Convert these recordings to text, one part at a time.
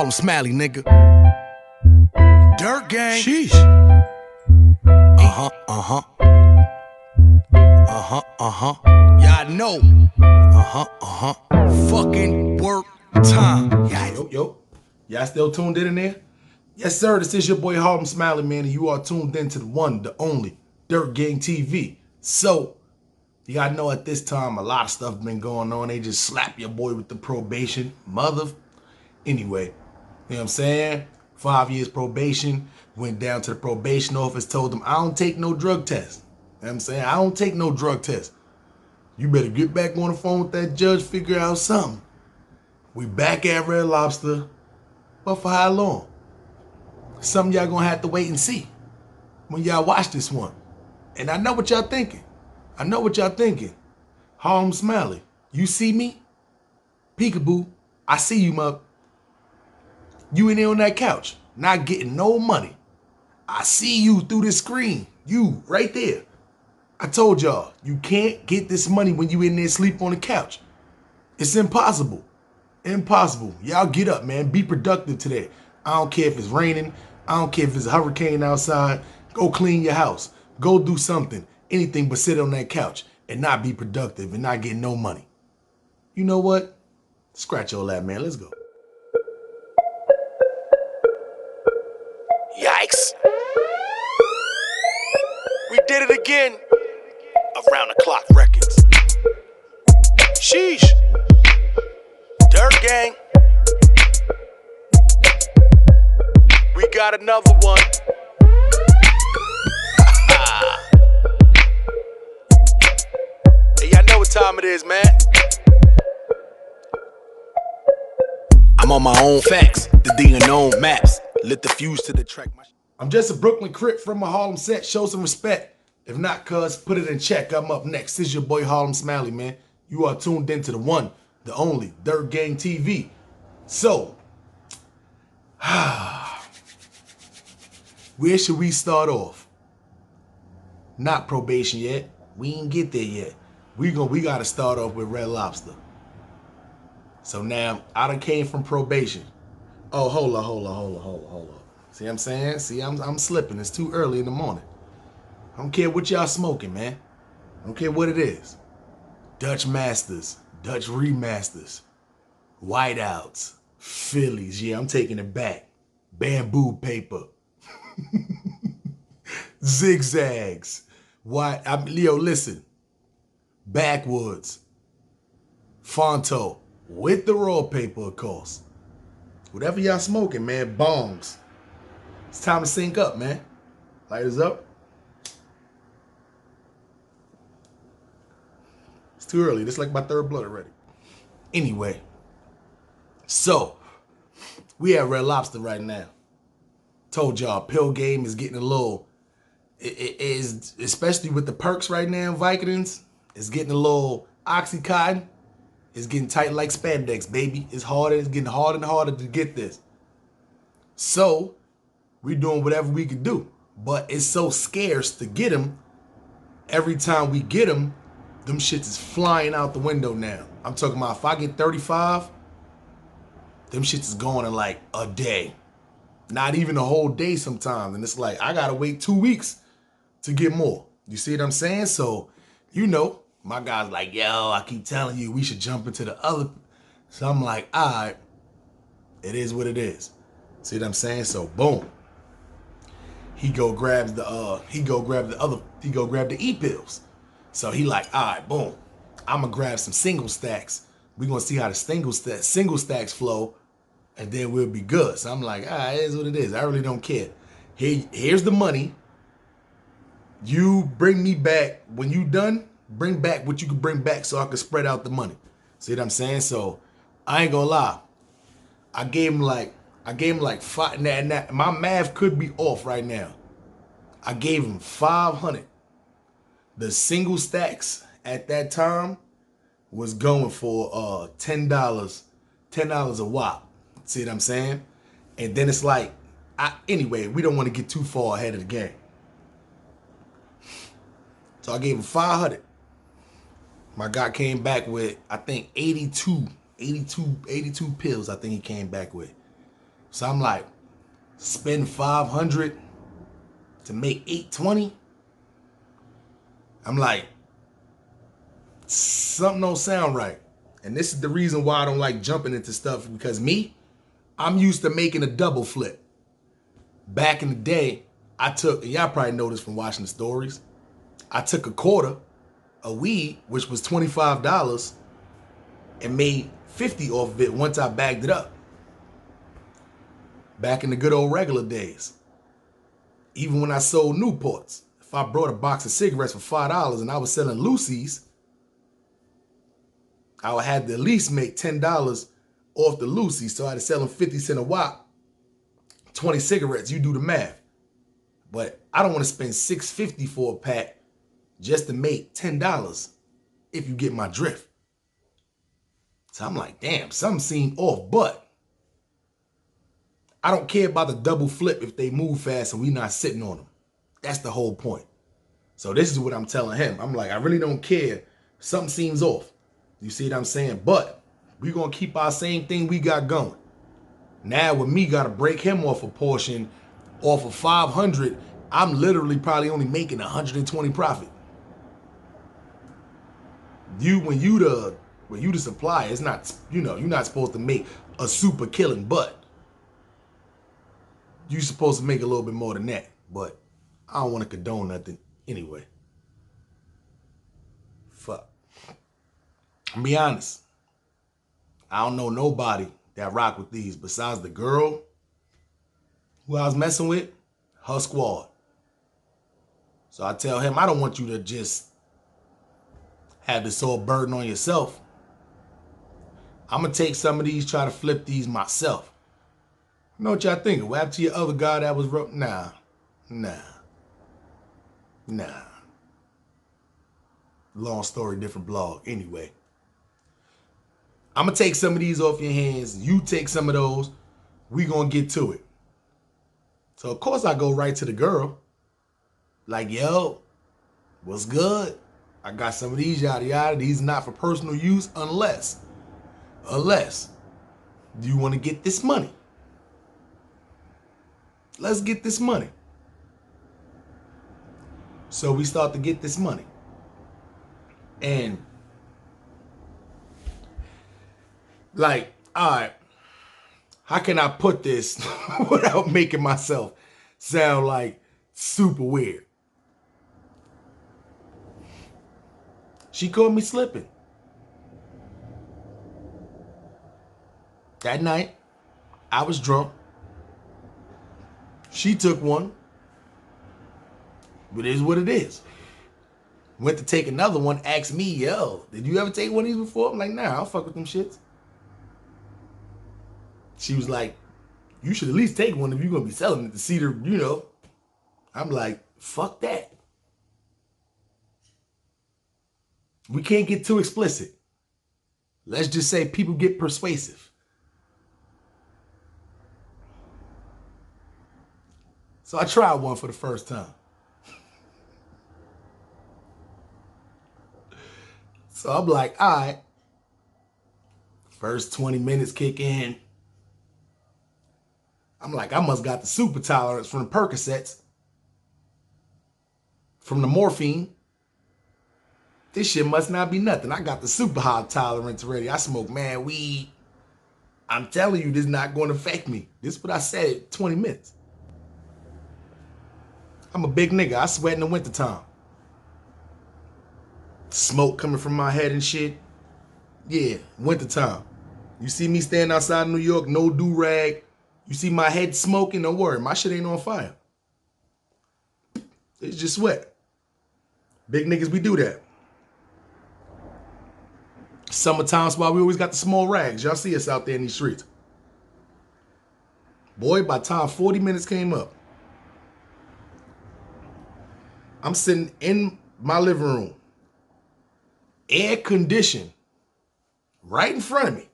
Harlem Smiley, nigga. Dirt gang. Sheesh. Yeah, I know. Fucking work time. Yo. Y'all still tuned in there? Yes, sir. This is your boy Harlem Smiley, man, and you are tuned in to the one, the only Dirt Gang TV. So, you gotta know at this time, a lot of stuff been going on. They just slap your boy with the probation. Anyway, you know what I'm saying? 5 years probation. Went down to the probation office, told them, I don't take no drug test. You know what I'm saying? I don't take no drug test. You better get back on the phone with that judge, figure out something. We back at Red Lobster, but for how long? Something y'all gonna have to wait and see when y'all watch this one. And I know what y'all thinking. Harlem Smiley, you see me? Peekaboo, I see you, mother. You in there on that couch, not getting no money. I see you through the screen. You, right there. I told y'all, you can't get this money when you in there sleep on the couch. It's impossible. Impossible. Y'all get up, man. Be productive today. I don't care if it's raining. I don't care if it's a hurricane outside. Go clean your house. Go do something. Anything but sit on that couch and not be productive and not get no money. You know what? Scratch all that, man. Let's go. Yikes. We did it again. Around the clock records. Sheesh. Dirt gang. We got another one. Hey, y'all know what time it is, man. I'm on my own facts, the unknown maps. Lit the fuse to the track. I'm just a Brooklyn Crip from a Harlem set. Show some respect. If not, cuz, put it in check. I'm up next. This is your boy Harlem Smiley, man. You are tuned into the one, the only Dirt Gang TV. So, where should we start off? Not probation yet. We ain't get there yet. We gotta start off with Red Lobster. So now, I done came from probation. Oh, hold on. See what I'm saying? See, I'm slipping. It's too early in the morning. I don't care what y'all smoking, man. I don't care what it is. Dutch Masters, Dutch Remasters, Whiteouts, Phillies. Yeah, I'm taking it back. Bamboo paper. Zigzags. Listen. Backwoods. Fonto. With the raw paper, of course. Whatever y'all smoking, man, bongs. It's time to sync up, man. Light us up. It's too early. This is like my third blunt already. Anyway, so we at Red Lobster right now. Told y'all, pill game is getting a little, it is, especially with the perks right now, Vicodins, it's getting a little Oxycontin. It's getting tight like spandex, baby. It's getting harder and harder to get this. So, we doing whatever we can do. But it's so scarce to get them. Every time we get them, them shits is flying out the window now. I'm talking about if I get 35, them shits is going in like a day. Not even a whole day sometimes. And it's like, I gotta wait 2 weeks to get more. You see what I'm saying? So, you know, my guy's like, yo, I keep telling you we should jump into the other. So I'm like, all right, it is what it is. See what I'm saying? So boom. He go grab the E-pills. So he like, all right, boom. I'm gonna grab some single stacks. We're gonna see how the single stacks flow, and then we'll be good. So I'm like, all right, it is what it is. I really don't care. Here's the money. You bring me back when you done. Bring back what you can bring back so I can spread out the money. See what I'm saying? So I ain't gonna lie. I gave him like five. Now, my math could be off right now. I gave him 500. The single stacks at that time was going for $10 a wop. See what I'm saying? And then it's like, anyway, we don't want to get too far ahead of the game. So I gave him 500. My guy came back with, I think, 82 pills, I think he came back with. So I'm like, spend 500 to make 820. I'm like, something don't sound right. And this is the reason why I don't like jumping into stuff, because I'm used to making a double flip. Back in the day, and y'all probably know this from watching the stories, I took a quarter of weed, which was $25, and made 50 off of it once I bagged it up. Back in the good old regular days. Even when I sold Newports, if I brought a box of cigarettes for $5 and I was selling Lucy's, I would have to at least make $10 off the Lucy's. So I had to sell them 50 cents a wop, 20 cigarettes, you do the math. But I don't want to spend $6.50 for a pack just to make $10, if you get my drift. So I'm like, damn, something seemed off, but I don't care about the double flip if they move fast and we not sitting on them. That's the whole point. So this is what I'm telling him. I'm like, I really don't care. Something seems off. You see what I'm saying? But we're going to keep our same thing we got going. Now with me, got to break him off a portion. Off of 500, I'm literally probably only making 120 profit. When you the supplier, it's not, you're not supposed to make a super killing, but you're supposed to make a little bit more than that. But I don't want to condone nothing anyway. Fuck. I'll be honest. I don't know nobody that rock with these besides the girl who I was messing with, her squad. So I tell him, I don't want you to just have this whole burden on yourself. I'm going to take some of these, try to flip these myself. You know what y'all thinking? What happened to your other guy that was rough? Nah. Long story, different blog. Anyway. I'm going to take some of these off your hands. You take some of those. We going to get to it. So, of course, I go right to the girl. Like, yo, what's good? I got some of these, yada, yada. These not for personal use unless do you want to get this money? Let's get this money. So we start to get this money. And like, all right, how can I put this without making myself sound like super weird? She caught me slipping. That night, I was drunk. She took one. But it is what it is. Went to take another one, asked me, yo, did you ever take one of these before? I'm like, nah, I don't fuck with them shits. She was like, you should at least take one if you're going to be selling it to see the, I'm like, fuck that. We can't get too explicit. Let's just say people get persuasive. So I tried one for the first time. So I'm like, all right. First 20 minutes kick in. I'm like, I must got the super tolerance from the Percocets, from the morphine. This shit must not be nothing. I got the super high tolerance already. I smoke mad weed. I'm telling you, this is not going to affect me. This is what I said 20 minutes. I'm a big nigga. I sweat in the wintertime. Smoke coming from my head and shit. Yeah, wintertime. You see me standing outside New York, no do-rag. You see my head smoking, don't worry. My shit ain't on fire. It's just sweat. Big niggas, we do that. Summertime's why we always got the small rags. Y'all see us out there in these streets. Boy, by the time 40 minutes came up, I'm sitting in my living room, air conditioned, right in front of me.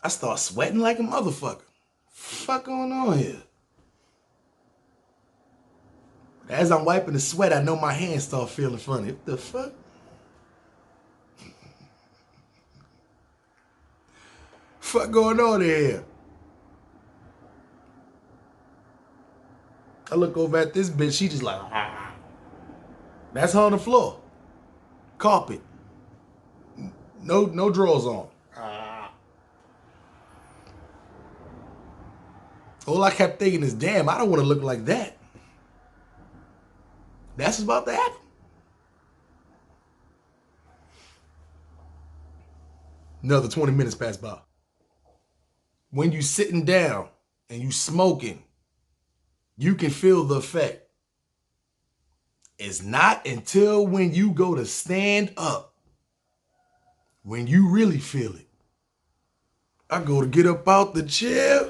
I start sweating like a motherfucker. Fuck going on here? As I'm wiping the sweat, I know my hands start feeling funny. What the fuck? fuck going on in here? I look over at this bitch, she just like, ah. That's her on the floor. Carpet. No drawers on. Ah. All I kept thinking is, damn, I don't want to look like that. That's what's about to happen. Another 20 minutes pass by. When you sitting down and you smoking, you can feel the effect. It's not until when you go to stand up when you really feel it. I go to get up out the chair.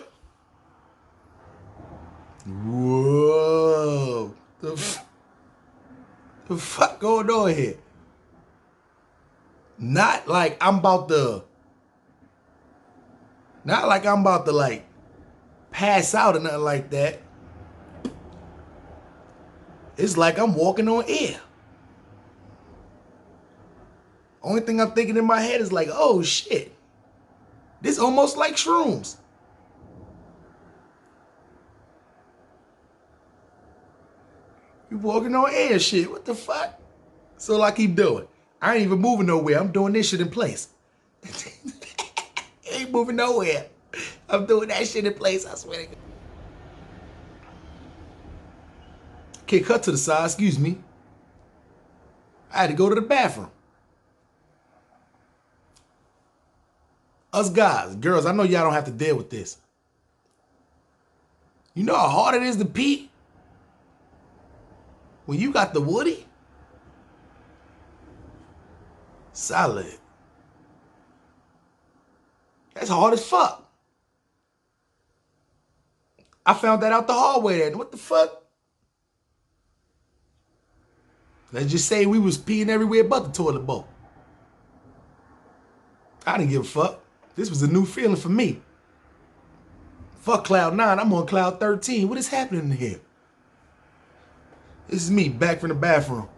Whoa. The fuck going on here? Not like I'm about to like pass out or nothing like that. It's like I'm walking on air. Only thing I'm thinking in my head is like, oh shit. This almost like shrooms. You walking on air shit. What the fuck? So I keep doing. I ain't even moving nowhere. I'm doing this shit in place. Ain't moving nowhere. I'm doing that shit in place, I swear to God. Okay, cut to the side, excuse me. I had to go to the bathroom. Us guys, girls, I know y'all don't have to deal with this. You know how hard it is to pee? When you got the woody? Solid. That's hard as fuck. I found that out the hallway then. What the fuck? Let's just say we was peeing everywhere but the toilet bowl. I didn't give a fuck. This was a new feeling for me. Fuck cloud 9, I'm on cloud 13. What is happening here? This is me back from the bathroom.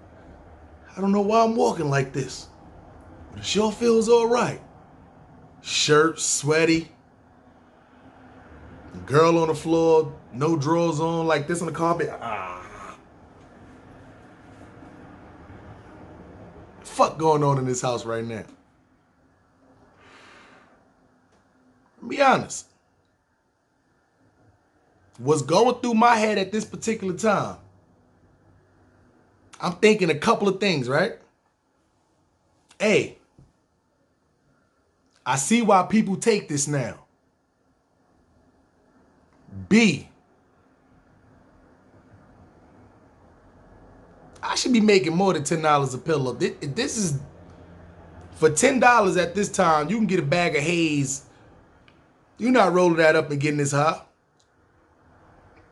I don't know why I'm walking like this, but it sure feels all right. Shirt, sweaty. Girl on the floor, no drawers on, like this on the carpet. Fuck going on in this house right now? Be honest. What's going through my head at this particular time? I'm thinking a couple of things, right? A, I see why people take this now. B, I should be making more than $10 a pillow. This is, for $10 at this time, you can get a bag of haze. You're not rolling that up and getting this high.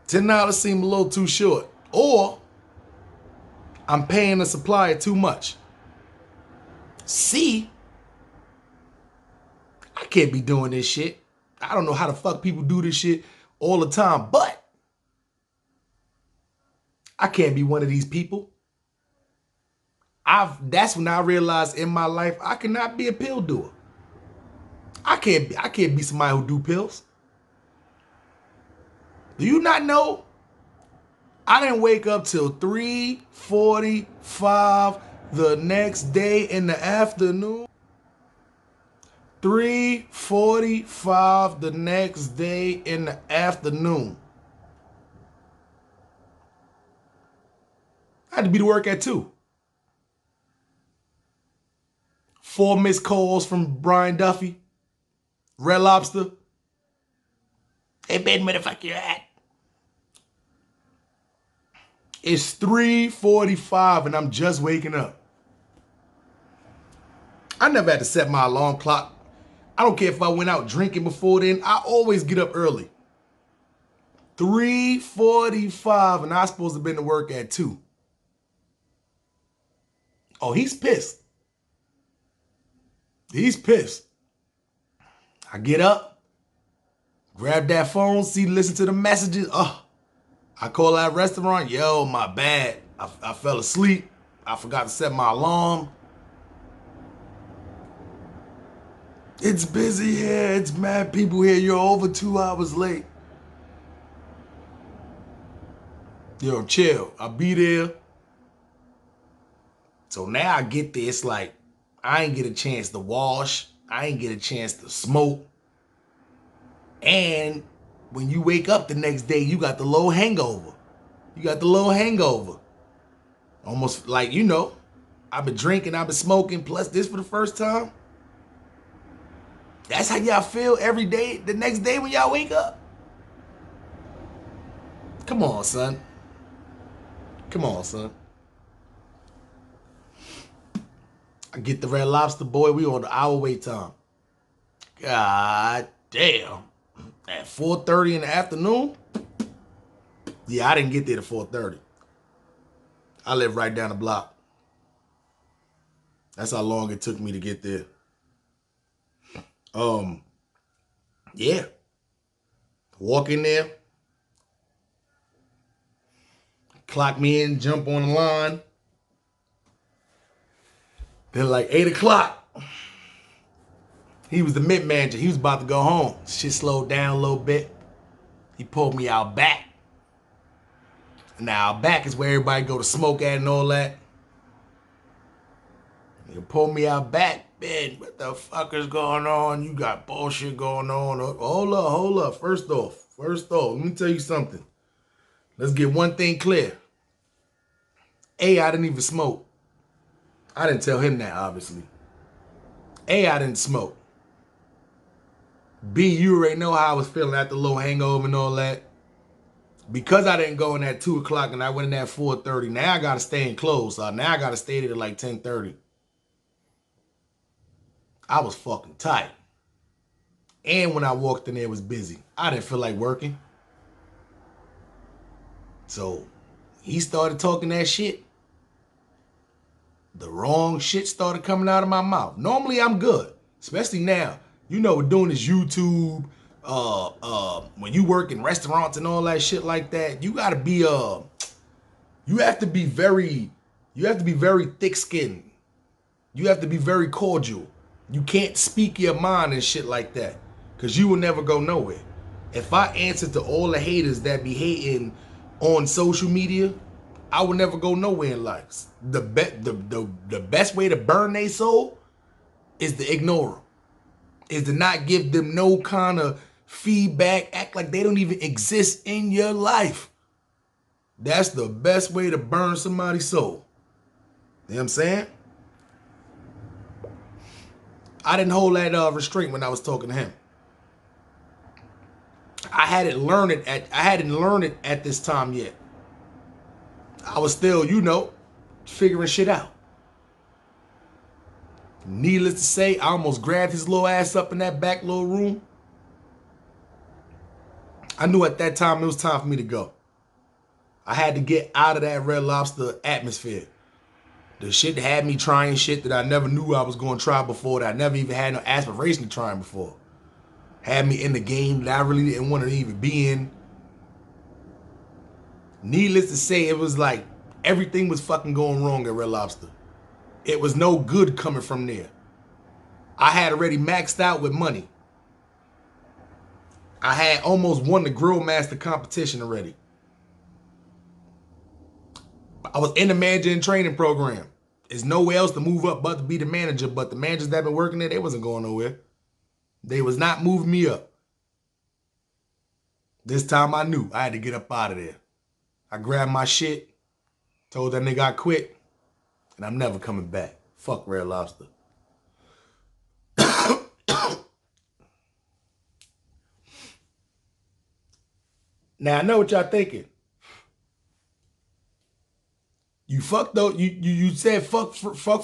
$10 seem a little too short. Or, I'm paying the supplier too much. C, I can't be doing this shit. I don't know how the fuck people do this shit all the time, but I can't be one of these people. That's when I realized in my life I cannot be a pill doer. I can't be somebody who do pills. Do you not know? I didn't wake up till 3:45 the next day in the afternoon. 3:45 the next day in the afternoon. I had to be to work at 2. 4 missed calls from Brian Duffy. Red Lobster. Hey, Ben, where the fuck you at? It's 3:45 and I'm just waking up. I never had to set my alarm clock. I don't care if I went out drinking before then. I always get up early. 3:45 and I was supposed to have been to work at 2. Oh, he's pissed. He's pissed. I get up, grab that phone, listen to the messages. I call that restaurant. Yo, my bad. I fell asleep. I forgot to set my alarm. It's busy here. It's mad people here. You're over 2 hours late. Yo, chill. I'll be there. So now I get there. It's like I ain't get a chance to wash. I ain't get a chance to smoke. And when you wake up the next day, you got the low hangover. You got the low hangover. Almost like, you know, I've been drinking, I've been smoking, plus this for the first time. That's how y'all feel every day, the next day when y'all wake up? Come on, son. Come on, son. I get the Red Lobster, boy. We on the hour wait time. God damn. At 4:30 in the afternoon? Yeah, I didn't get there at 4:30. I live right down the block. That's how long it took me to get there. Yeah. Walk in there. Clock me in, jump on the line. Then like 8 o'clock, he was the mid-manager. He was about to go home. Shit slowed down a little bit. He pulled me out back. Now out back is where everybody go to smoke at and all that. He pulled me out back. Man, what the fuck is going on? You got bullshit going on. Hold up. First off, let me tell you something. Let's get one thing clear. A, I didn't even smoke. I didn't tell him that, obviously. A, I didn't smoke. B, you already know how I was feeling after the low hangover and all that. Because I didn't go in at 2 o'clock and I went in at 4:30, now I got to stay in close. Now I got to stay there at like 10:30. I was fucking tight. And when I walked in there, it was busy. I didn't feel like working. So he started talking that shit. The wrong shit started coming out of my mouth. Normally I'm good, especially now. You know, we're doing this YouTube. When you work in restaurants and all that shit like that, you gotta be you have to be very thick-skinned. You have to be very cordial. You can't speak your mind and shit like that, cause you will never go nowhere. If I answer to all the haters that be hating on social media, I will never go nowhere in life. The best way to burn their soul is to ignore them, is to not give them no kind of feedback, act like they don't even exist in your life. That's the best way to burn somebody's soul. You know what I'm saying? I didn't hold that restraint when I was talking to him. I hadn't learned it at this time yet. I was still, you know, figuring shit out. Needless to say, I almost grabbed his little ass up in that back little room. I knew at that time it was time for me to go. I had to get out of that Red Lobster atmosphere. The shit that had me trying shit that I never knew I was going to try before, that I never even had no aspiration to trying before. Had me in the game that I really didn't want to even be in. Needless to say, it was like everything was fucking going wrong at Red Lobster. It was no good coming from there. I had already maxed out with money. I had almost won the Grill Master competition already. I was in the manager and training program. There's nowhere else to move up but to be the manager. But the managers that been working there, they wasn't going nowhere. They was not moving me up. This time I knew I had to get up out of there. I grabbed my shit, told that nigga I quit, and I'm never coming back. Fuck Red Lobster. Now I know what y'all thinking. You fucked though. You said fuck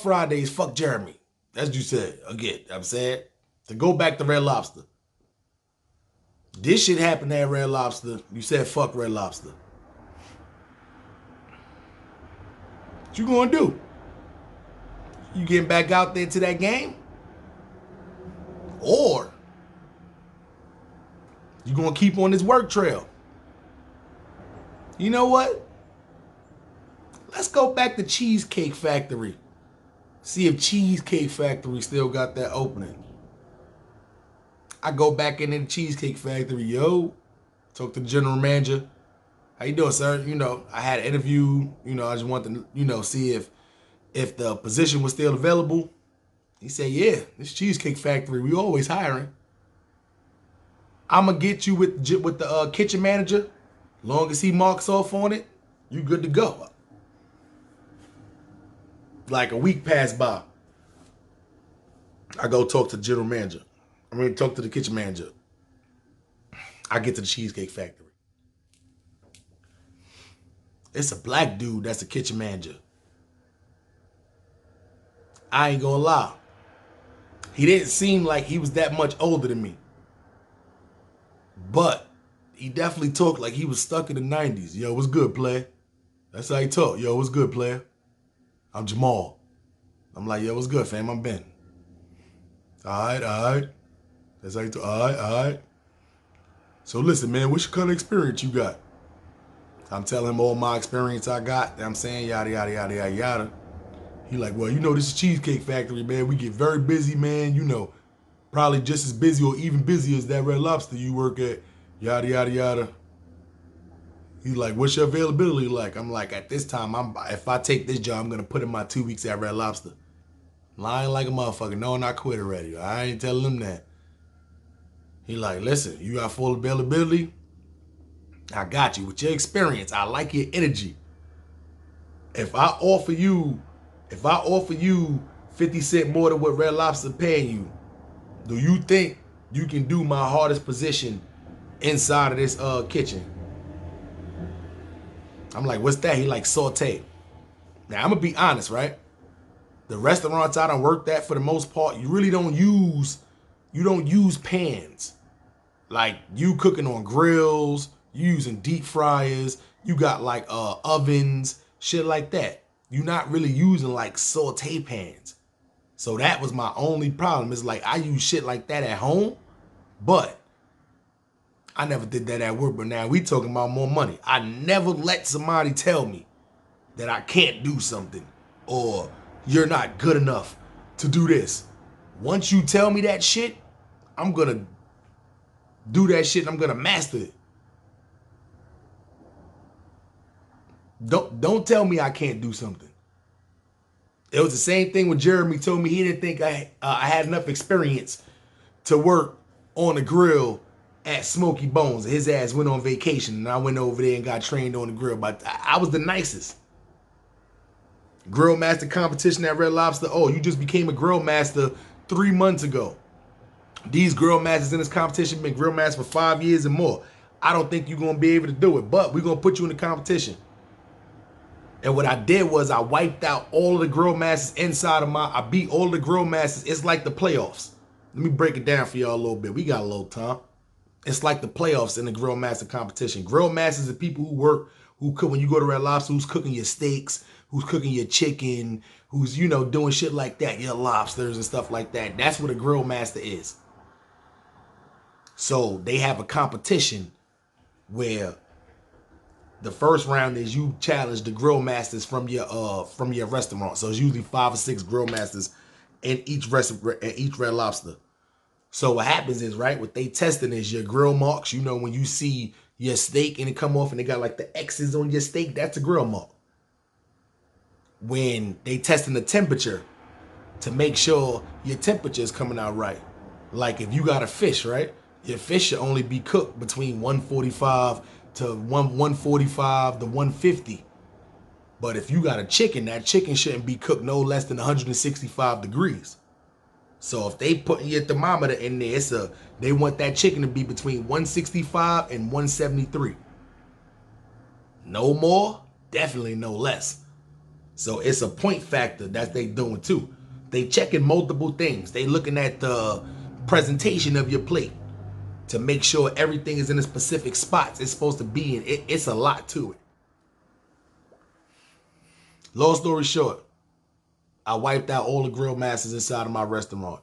Fridays, fuck Jeremy. That's what you said. Again, I'm saying to go back to Red Lobster. This shit happened at Red Lobster. You said fuck Red Lobster. What you gonna do? You getting back out there to that game? Or you gonna keep on this work trail? You know what? Let's go back to Cheesecake Factory. See if Cheesecake Factory still got that opening. I go back in the Cheesecake Factory, yo. Talk to the general manager. How you doing, sir? You know, I had an interview. You know, I just wanted to, you know, see if the position was still available. He said, yeah, this Cheesecake Factory, we always hiring. I'm going to get you with the kitchen manager. Long as he marks off on it, you good to go. Like a week passed by. I go talk to the general manager. Talk to the kitchen manager. I get to the Cheesecake Factory. It's a black dude that's the kitchen manager. I ain't gonna lie. He didn't seem like he was that much older than me. But he definitely talked like he was stuck in the 90s. Yo, what's good, player? That's how he talk. Yo, what's good, player? I'm Jamal. I'm like, yo, what's good, fam? I'm Ben. All right. That's how you talk. All right. So listen, man, what's your kind of experience you got? I'm telling him all my experience I got. I'm saying yada, yada, yada, yada, yada. He like, well, you know, this is Cheesecake Factory, man. We get very busy, man. You know, probably just as busy or even busier as that Red Lobster you work at. Yada, yada, yada. He's like, what's your availability like? I'm like, at this time, if I take this job, I'm going to put in my 2 weeks at Red Lobster. Lying like a motherfucker. No, I quit already. I ain't telling him that. He like, listen, you got full availability? I got you. With your experience, I like your energy. If I offer you 50 cents more than what Red Lobster paying you, do you think you can do my hardest position inside of this kitchen? I'm like, what's that? He like, saute. Now, I'm going to be honest, right? The restaurants I done worked at, for the most part, you really don't use pans. Like, you cooking on grills, you using deep fryers, you got like ovens, shit like that. You're not really using like saute pans. So that was my only problem. It's like I use shit like that at home, but I never did that at work. But now we talking about more money. I never let somebody tell me that I can't do something or you're not good enough to do this. Once you tell me that shit, I'm gonna do that shit and I'm gonna master it. Don't tell me I can't do something. It was the same thing when Jeremy told me he didn't think I had enough experience to work on the grill at Smoky Bones. His ass went on vacation and I went over there and got trained on the grill. But I was the nicest. Grill master competition at Red Lobster. Oh, you just became a grill master 3 months ago. These grill masters in this competition been grill masters for 5 years and more. I don't think you're going to be able to do it, but we're going to put you in the competition. And what I did was I wiped out all of the grill masters inside of I beat all the grill masters. It's like the playoffs. Let me break it down for y'all a little bit. We got a little time. It's like the playoffs in the grill master competition. Grill masters are people who cook when you go to Red Lobster, who's cooking your steaks, who's cooking your chicken, who's, you know, doing shit like that, your lobsters and stuff like that. That's what a grill master is. So they have a competition where the first round is you challenge the grill masters from your restaurant. So it's usually 5 or 6 grill masters in each Red Lobster. So what happens is, right, what they testing is your grill marks. You know, when you see your steak and it come off and they got like the X's on your steak, that's a grill mark. When they testing the temperature to make sure your temperature is coming out right. Like if you got a fish, right, your fish should only be cooked between 145 to 145 to 150. But if you got a chicken, that chicken shouldn't be cooked no less than 165 degrees. So if they putting your thermometer in there, they want that chicken to be between 165 and 173. No more, definitely no less. So it's a point factor that they doing too. They checking multiple things. They looking at the presentation of your plate to make sure everything is in the specific spots it's supposed to be in. It's a lot to it. Long story short, I wiped out all the grill masters inside of my restaurant.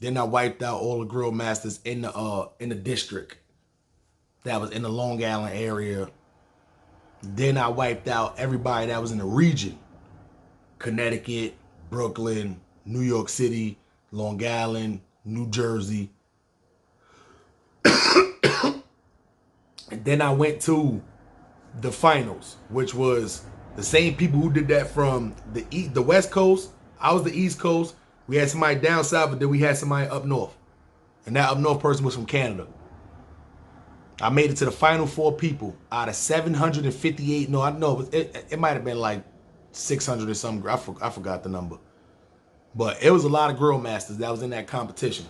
Then I wiped out all the grill masters in the district that was in the Long Island area. Then I wiped out everybody that was in the region. Connecticut, Brooklyn, New York City, Long Island, New Jersey. And then I went to the finals, which was the same people who did that from the West Coast. I was the East Coast. We had somebody down south, but then we had somebody up north. And that up north person was from Canada. I made it to the final 4 people out of 758. No, I know it might have been like 600 or something. I forgot the number. But it was a lot of grill masters that was in that competition.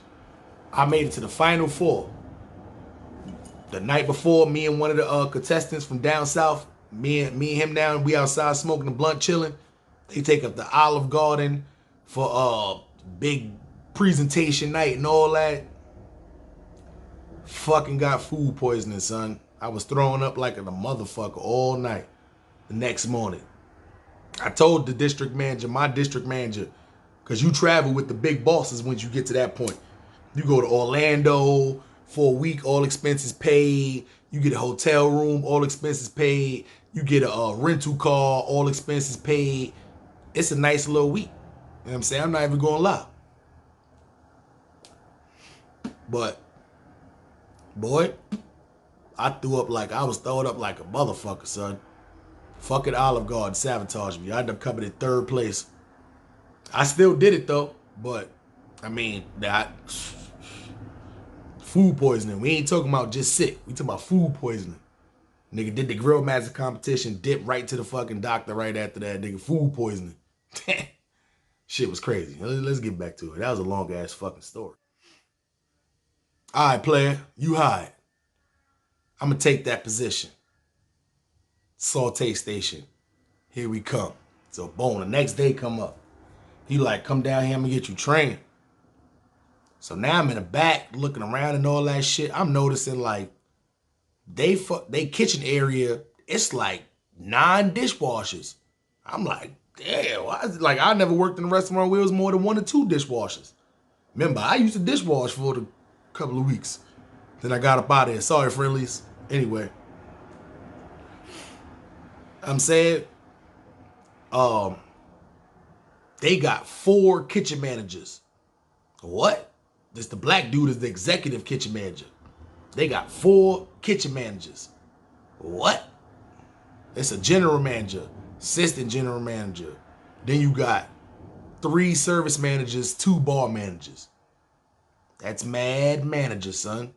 I made it to the final 4. The night before, me and one of the contestants from down south, me and him down, we outside smoking a blunt, chilling. They take up the Olive Garden for big presentation night and all that. Fucking got food poisoning, son. I was throwing up like a motherfucker all night. The next morning, I told the district manager, my district manager, because you travel with the big bosses when you get to that point. You go to Orlando for a week, all expenses paid. You get a hotel room, all expenses paid. You get a rental car, all expenses paid. It's a nice little week. You know what I'm saying? I'm not even going to lie. But, boy, I was throwing up like a motherfucker, son. Fucking Olive Garden sabotaged me. I ended up coming in 3rd place. I still did it, though. But, I mean, food poisoning. We ain't talking about just sick. We talking about food poisoning. Nigga did the grill master competition, dipped right to the fucking doctor right after that. Nigga, food poisoning. Shit was crazy. Let's get back to it. That was a long ass fucking story. All right, player, you hide. I'm gonna take that position. Saute station. Here we come. So boom, the next day come up. He like, come down here, I'm gonna get you trained. So now I'm in the back looking around and all that shit. I'm noticing like they kitchen area, it's like 9 dishwashers. I'm like, damn, why is it like I never worked in a restaurant where it was more than 1 or 2 dishwashers. Remember, I used to dishwash for a couple of weeks. Then I got up out of there. Sorry, friendlies. Anyway. I'm saying, they got 4 kitchen managers. What? This the black dude is the executive kitchen manager. They got 4 kitchen managers. What? It's a general manager, assistant general manager. Then you got 3 service managers, 2 bar managers. That's mad managers, son.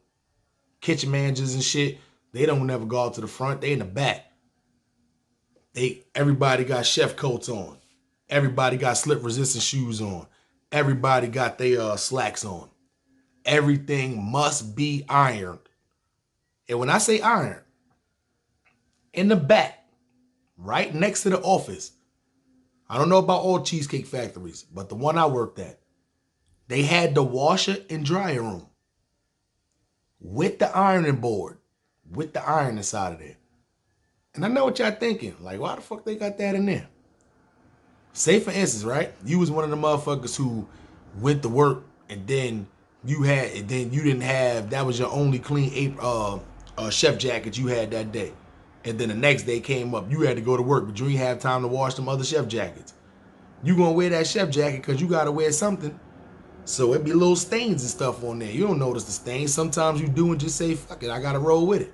Kitchen managers and shit, they don't never go out to the front. They in the back. Everybody got chef coats on. Everybody got slip resistant shoes on. Everybody got their slacks on. Everything must be ironed. And when I say iron, in the back, right next to the office, I don't know about all cheesecake factories, but the one I worked at, they had the washer and dryer room with the ironing board, with the iron inside of there. And I know what y'all thinking, like, why the fuck they got that in there? Say for instance, right? You was one of the motherfuckers who went to work and then you didn't have, that was your only clean chef jacket you had that day. And then the next day came up, you had to go to work, but you didn't have time to wash them other chef jackets. You gonna wear that chef jacket because you gotta wear something. So it be little stains and stuff on there. You don't notice the stains. Sometimes you do and just say, fuck it, I gotta roll with it.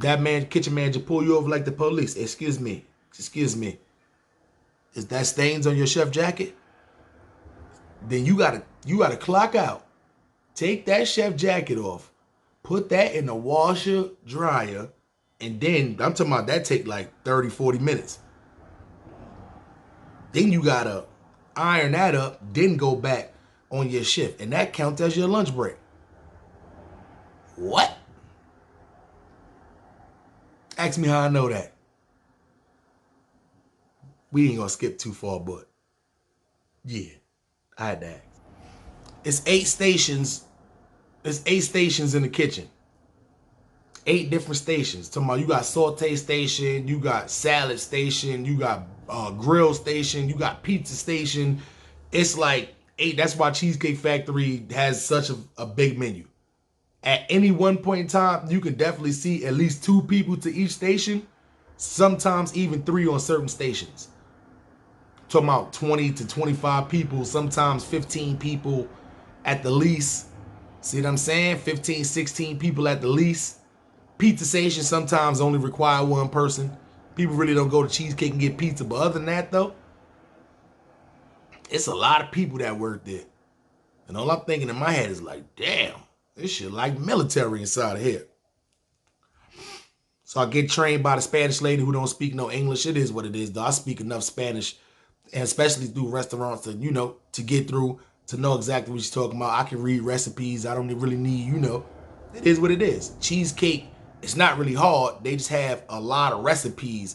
That kitchen manager pull you over like the police. Excuse me. Is that stains on your chef jacket? Then you gotta clock out. Take that chef jacket off. Put that in the washer, dryer, and then, I'm talking about that take like 30, 40 minutes. Then you gotta iron that up, then go back on your shift. And that counts as your lunch break. What? Ask me how I know that. We ain't gonna skip too far, but yeah, I had to ask. It's 8 stations. There's 8 stations in the kitchen. 8 different stations. Talking about you got saute station, you got salad station, you got grill station, you got pizza station. It's like 8. That's why Cheesecake Factory has such a big menu. At any one point in time, you can definitely see at least 2 people to each station. Sometimes even 3 on certain stations. Talking about 20 to 25 people, sometimes 15 people at the least. See what I'm saying? 15, 16 people at the least. Pizza stations sometimes only require one person. People really don't go to Cheesecake and get pizza. But other than that, though, it's a lot of people that work there. And all I'm thinking in my head is like, damn, this shit like military inside of here. So I get trained by the Spanish lady who don't speak no English. It is what it is, though. I speak enough Spanish, and especially through restaurants to, to get through, to know exactly what she's talking about. I can read recipes. I don't really need, It is what it is. Cheesecake, it's not really hard. They just have a lot of recipes.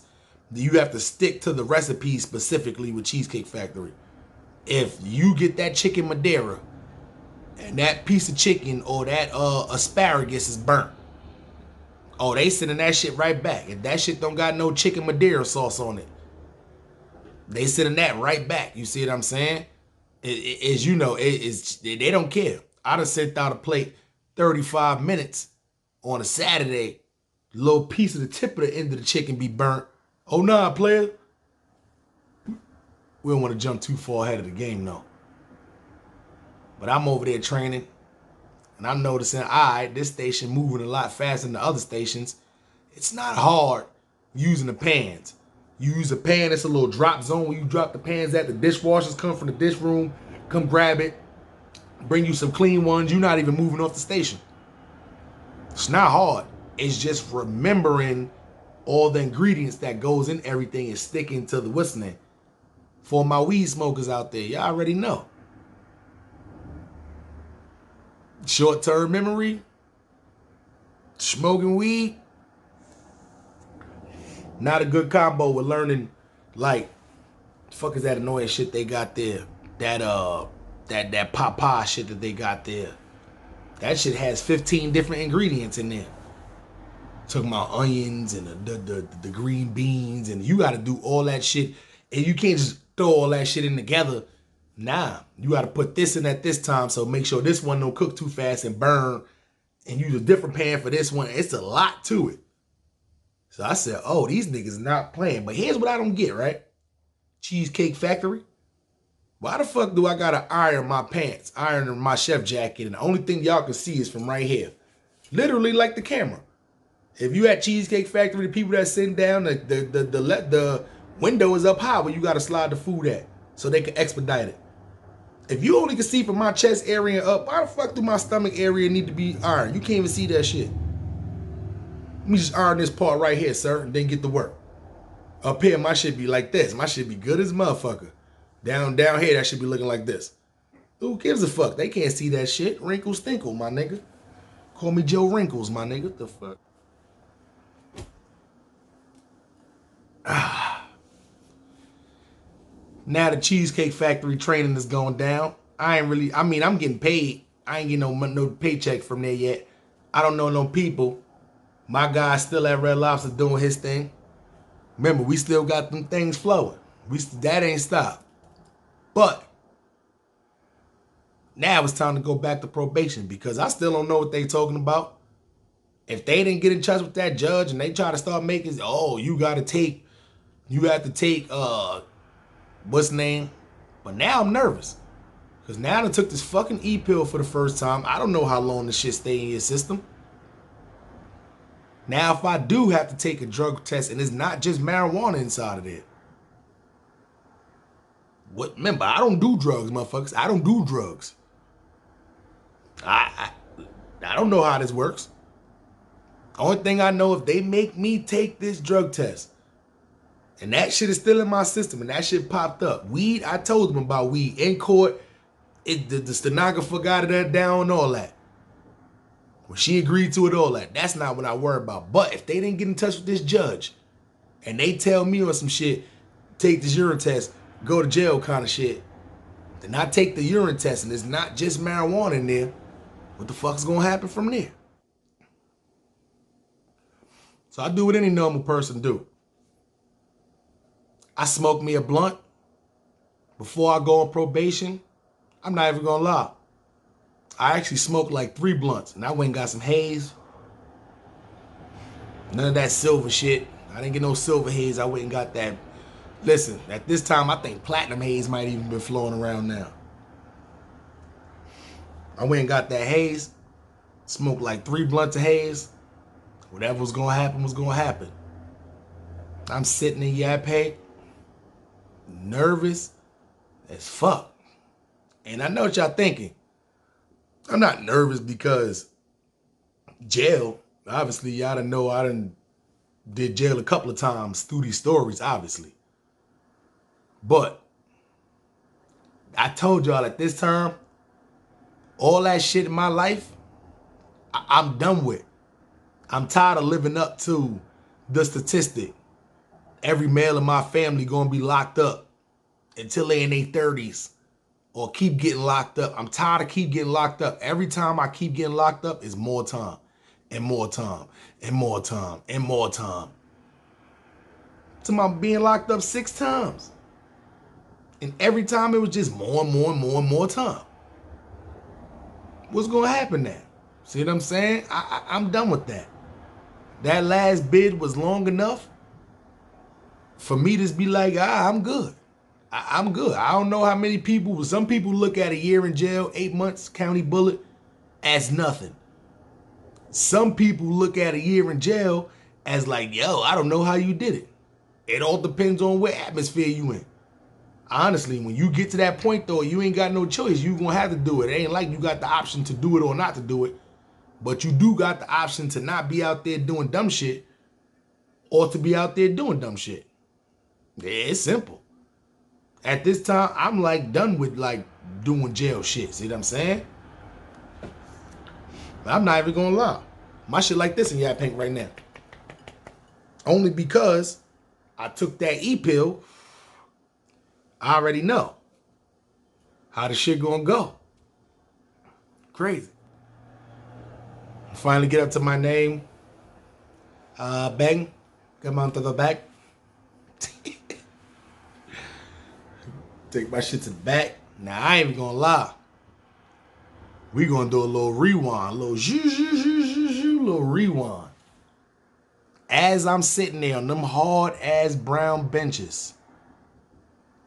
You have to stick to the recipes specifically with Cheesecake Factory. If you get that chicken Madeira and that piece of chicken or that asparagus is burnt, oh, they sending that shit right back. If that shit don't got no chicken Madeira sauce on it, they sending that right back. You see what I'm saying? They don't care. I done sent out a plate 35 minutes on a Saturday. Little piece of the tip of the end of the chicken be burnt. Oh, nah, player. We don't want to jump too far ahead of the game, though. But I'm over there training, and I'm noticing, all right, this station moving a lot faster than the other stations. It's not hard using the pans. You use a pan, it's a little drop zone where you drop the pans at. The dishwashers come from the dish room, come grab it, bring you some clean ones. You're not even moving off the station. It's not hard. It's just remembering all the ingredients that goes in everything and sticking to the whistling. For my weed smokers out there, y'all already know. Short-term memory, smoking weed, not a good combo with learning, like, the fuck is that annoying shit they got there? That Popeye shit that they got there. That shit has 15 different ingredients in there. Talking about onions and the green beans, and you gotta do all that shit, and you can't just throw all that shit in together. Nah, you gotta put this in at this time, so make sure this one don't cook too fast and burn, and use a different pan for this one. It's a lot to it. So I said, oh, these niggas not playing. But here's what I don't get, right? Cheesecake Factory. Why the fuck do I gotta iron my pants, iron my chef jacket, and the only thing y'all can see is from right here? Literally like the camera. If you at Cheesecake Factory, the people that sitting down, the window is up high where you gotta slide the food at so they can expedite it. If you only can see from my chest area up, why the fuck do my stomach area need to be ironed? You can't even see that shit. Let me just iron this part right here, sir, and then get to work. Up here, my shit be like this. My shit be good as motherfucker. Down here, that should be looking like this. Who gives a fuck? They can't see that shit. Wrinkle stinkle, my nigga. Call me Joe Wrinkles, my nigga. What the fuck? Now the Cheesecake Factory training is going down. I'm getting paid. I ain't getting no paycheck from there yet. I don't know no people. My guy's still at Red Lobster doing his thing. Remember, we still got them things flowing. That ain't stopped. But now it's time to go back to probation because I still don't know what they talking about. If they didn't get in touch with that judge and they try to start making, you have to take, what's the name? But now I'm nervous. Because now I took this fucking E-pill for the first time. I don't know how long this shit stay in your system. Now if I do have to take a drug test and it's not just marijuana inside of there. Remember, I don't do drugs, motherfuckers. I don't do drugs. I don't know how this works. Only thing I know, if they make me take this drug test and that shit is still in my system and that shit popped up. Weed, I told them about weed in court. The stenographer got it down and all that. When she agreed to it, all that. That's not what I worry about. But if they didn't get in touch with this judge and they tell me on some shit, take this urine test, go to jail kind of shit, then I take the urine test and it's not just marijuana in there, what the fuck's gonna happen from there? So I do what any normal person do. I smoke me a blunt before I go on probation. I'm not even gonna lie. I actually smoked like 3 blunts and I went and got some haze. None of that silver shit. I didn't get no silver haze. I went and got that. Listen, at this time, I think platinum haze might even be flowing around now. I went and got that haze. smoked like 3 blunts of haze. Whatever was gonna happen was gonna happen. I'm sitting in Yapay, nervous as fuck. And I know what y'all thinking. I'm not nervous because jail, obviously y'all done know I done did jail a couple of times through these stories, obviously. But I told y'all at this time, all that shit in my life, I'm done with. I'm tired of living up to the statistic. Every male in my family gonna be locked up until they in their 30s or keep getting locked up. I'm tired of keep getting locked up. Every time I keep getting locked up, it's more time and more time and more time and more time. To my being locked up 6 times. And every time it was just more and more and more and more time. What's gonna happen now? See what I'm saying? I'm done with that. That last bid was long enough for me to be like, I'm good. I'm good. I don't know how many people, some people look at a year in jail, 8 months, county bullet, as nothing. Some people look at a year in jail as like, yo, I don't know how you did it. It all depends on what atmosphere you in. Honestly, when you get to that point though, you ain't got no choice. You gonna have to do it. It ain't like you got the option to do it or not to do it. But you do got the option to not be out there doing dumb shit or to be out there doing dumb shit. Yeah, it's simple. At this time, I'm like done with like doing jail shit. See what I'm saying? I'm not even gonna lie. My shit like this in Yap Pink right now. Only because I took that E-pill, I already know how the shit gonna go. Crazy. Finally get up to my name. Bang. Come on to the back. Take my shit to the back. Now, I ain't even gonna lie. We gonna do a little rewind. A little rewind. As I'm sitting there on them hard-ass brown benches,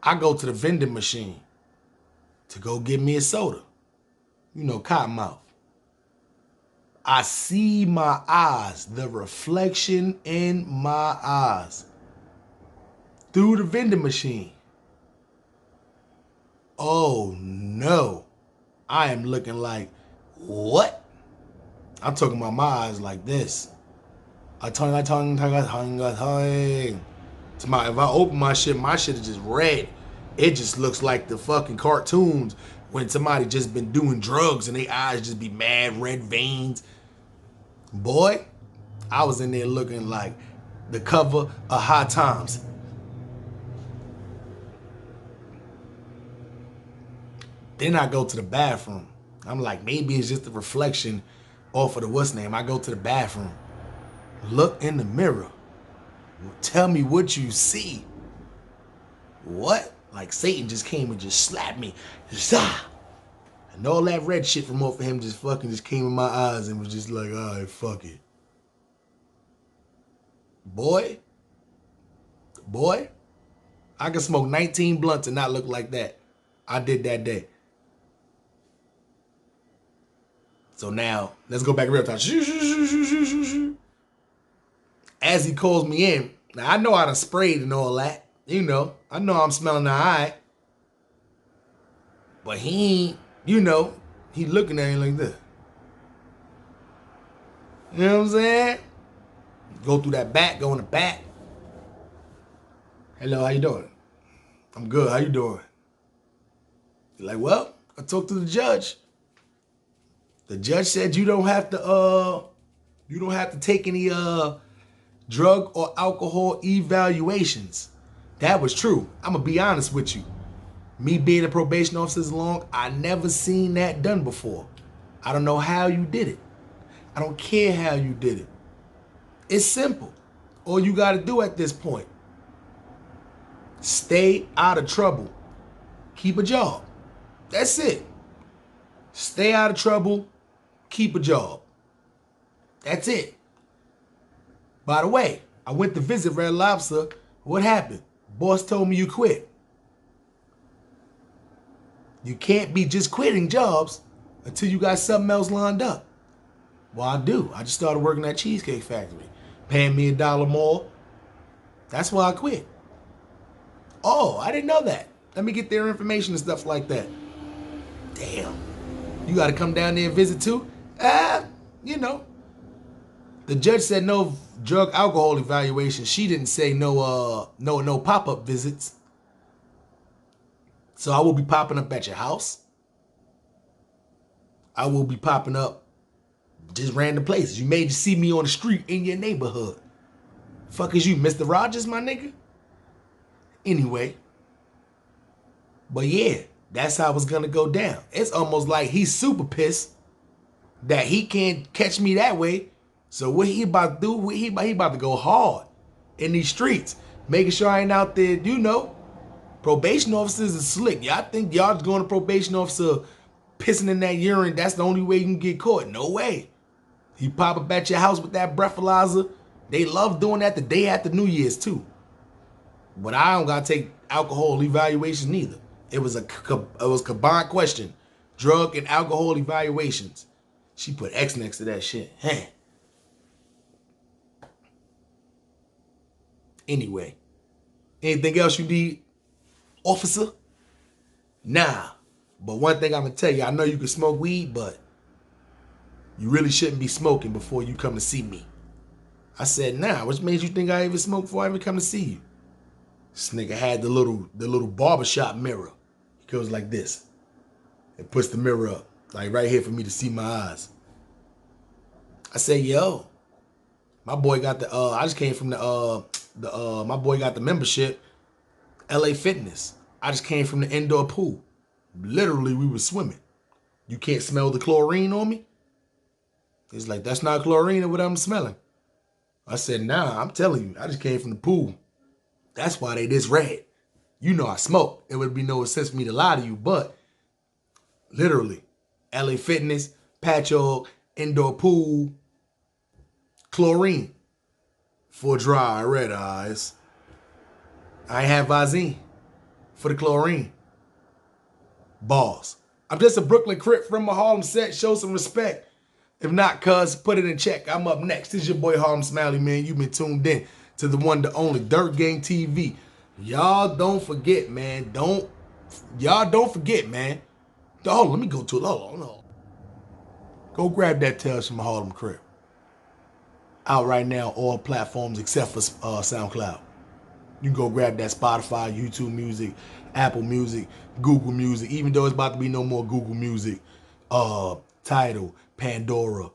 I go to the vending machine to go get me a soda. You know, Cottonmouth. I see my eyes, the reflection in my eyes through the vending machine. Oh no, I am looking like, what? I'm talking about my eyes like this. If I open my shit is just red. It just looks like the fucking cartoons when somebody just been doing drugs and their eyes just be mad red veins. Boy, I was in there looking like the cover of High Times. Then I go to the bathroom. I'm like, maybe it's just a reflection off of the what's name. I go to the bathroom. Look in the mirror. Tell me what you see. What? Like Satan just came and just slapped me. And all that red shit from off of him just fucking just came in my eyes and was just like, all right, fuck it. Boy, I can smoke 19 blunts and not look like that. I did that day. So now, let's go back real time. As he calls me in, now I know I done sprayed and all that. You know, I know I'm smelling the eye. But he ain't, you know, he looking at me like this. You know what I'm saying? Go through that back, go in the back. Hello, how you doing? I'm good, how you doing? You're like, well, I talked to the judge. The judge said you don't have to take any drug or alcohol evaluations. That was true. I'm gonna be honest with you. Me being a probation officer this long, I never seen that done before. I don't know how you did it. I don't care how you did it. It's simple. All you gotta do at this point, stay out of trouble. Keep a job. That's it. Stay out of trouble. Keep a job. That's it. By the way, I went to visit Red Lobster. What happened? Boss told me you quit. You can't be just quitting jobs until you got something else lined up. Well, I do. I just started working at Cheesecake Factory. Paying me $1 more. That's why I quit. Oh, I didn't know that. Let me get their information and stuff like that. Damn. You got to come down there and visit too? You know. The judge said no drug alcohol evaluation. She didn't say no pop-up visits. So I will be popping up at your house. I will be popping up just random places. You may just see me on the street in your neighborhood. Fuck is you, Mr. Rogers, my nigga? Anyway. But yeah, that's how it's gonna go down. It's almost like he's super pissed that he can't catch me that way. So what he about to do, he about to go hard in these streets. Making sure I ain't out there, you know. Probation officers is slick. Y'all think y'all just going to probation officer pissing in that urine, that's the only way you can get caught. No way. He pop up at your house with that breathalyzer. They love doing that the day after New Year's too. But I don't got to take alcohol evaluations neither. It was a combined question. Drug and alcohol evaluations. She put X next to that shit. Huh. Anyway. Anything else you need, officer? Nah. But one thing I'm going to tell you, I know you can smoke weed, but you really shouldn't be smoking before you come to see me. I said, nah, which made you think I even smoked before I even come to see you? This nigga had the little barbershop mirror. He goes like this. It puts the mirror up, like right here for me to see my eyes. I said, yo, my boy got the, I just came from my boy got the membership, LA Fitness. I just came from the indoor pool. Literally, we were swimming. You can't smell the chlorine on me? It's like, that's not chlorine or what I'm smelling. I said, nah, I'm telling you, I just came from the pool. That's why they this red. You know I smoke. It would be no sense for me to lie to you, but literally, LA Fitness, Patchogue, indoor pool, chlorine for dry red eyes. I ain't have Visine for the chlorine. Balls. I'm just a Brooklyn Crip from a Harlem set. Show some respect. If not, cuz, put it in check. I'm up next. This is your boy Harlem Smiley, man. You've been tuned in to the one, the only Dirt Gang TV. Y'all don't forget, man. Y'all don't forget, man. Oh, let me go to it. Hold on. Go grab that Tales from Harlem Crip. Out right now, all platforms except for SoundCloud. You can go grab that Spotify, YouTube Music, Apple Music, Google Music, even though it's about to be no more Google Music, Tidal, Pandora.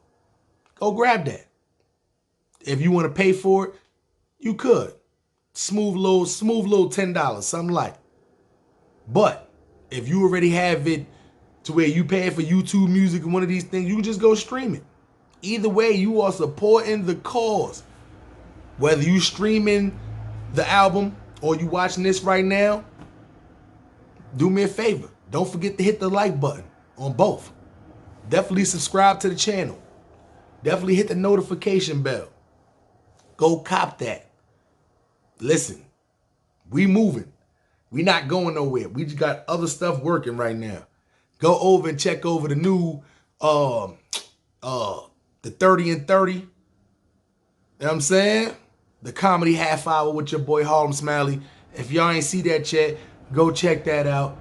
Go grab that. If you want to pay for it, you could. Smooth little $10, something like. But if you already have it to where you pay for YouTube Music and one of these things, you can just go stream it. Either way, you are supporting the cause. Whether you streaming the album or you watching this right now, do me a favor. Don't forget to hit the like button on both. Definitely subscribe to the channel. Definitely hit the notification bell. Go cop that. Listen, we moving. We not going nowhere. We just got other stuff working right now. Go over and check over the new the 30 and 30. You know what I'm saying? The comedy half hour with your boy Harlem Smiley. If y'all ain't see that yet, go check that out.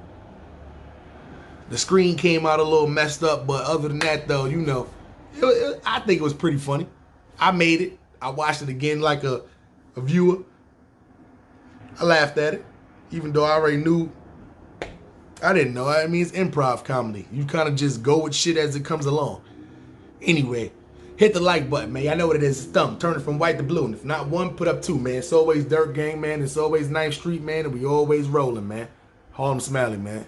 The screen came out a little messed up, but other than that, though, you know, I think it was pretty funny. I made it. I watched it again like a viewer. I laughed at it, even though I already knew. I didn't know. I mean, it's improv comedy. You kind of just go with shit as it comes along. Anyway, hit the like button, man. I know what it is. It's thumb. Turn it from white to blue. And if not one, put up two, man. It's always Dirt Gang, man. It's always 9th Street, man. And we always rolling, man. Harlem Smiley, man.